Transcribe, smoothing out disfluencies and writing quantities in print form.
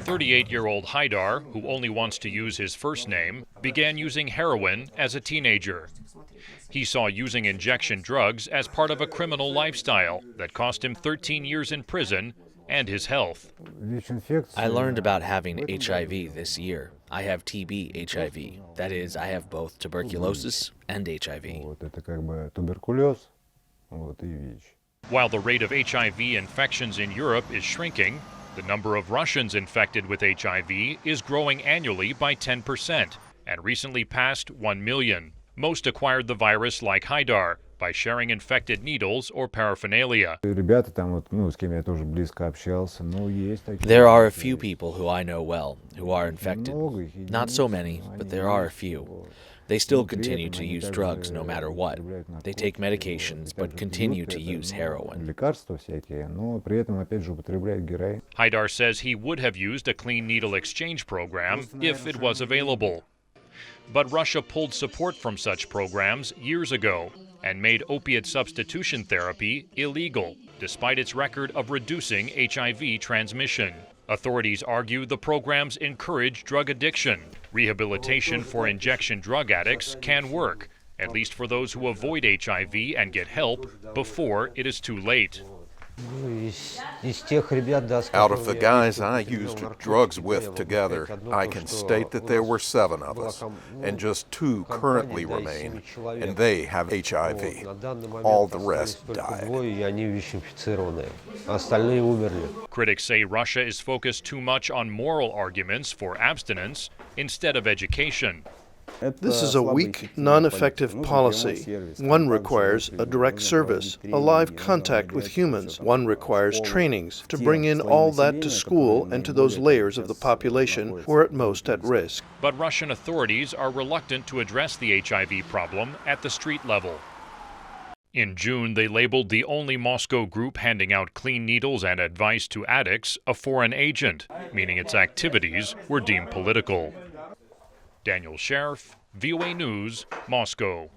38-year-old Haidar, who only wants to use his first name, began using heroin as a teenager. He saw using injection drugs as part of a criminal lifestyle that cost him 13 years in prison and his health. I learned about having HIV this year. I have TB HIV. That is, I have both tuberculosis and HIV. While the rate of HIV infections in Europe is shrinking, the number of Russians infected with HIV is growing annually by 10% and recently passed 1 million. Most acquired the virus like Haidar by sharing infected needles or paraphernalia. There are a few people who I know well who are infected. Not so many, but there are a few. They still continue to use drugs no matter what. They take medications but continue to use heroin. Haidar says he would have used a clean needle exchange program if it was available. But Russia pulled support from such programs years ago and made opiate substitution therapy illegal, despite its record of reducing HIV transmission. Authorities argue the programs encourage drug addiction. Rehabilitation for injection drug addicts can work, at least for those who avoid HIV and get help before it is too late. Out of the guys I used drugs with together, I can state that there were 7 of us, and just 2 currently remain, and they have HIV. All the rest died. Critics say Russia is focused too much on moral arguments for abstinence instead of education. This is a weak, non-effective policy. One requires a direct service, a live contact with humans. One requires trainings to bring in all that to school and to those layers of the population who are at most at risk. But Russian authorities are reluctant to address the HIV problem at the street level. In June, they labeled the only Moscow group handing out clean needles and advice to addicts a foreign agent, meaning its activities were deemed political. Daniel Schearf, VOA News, Moscow.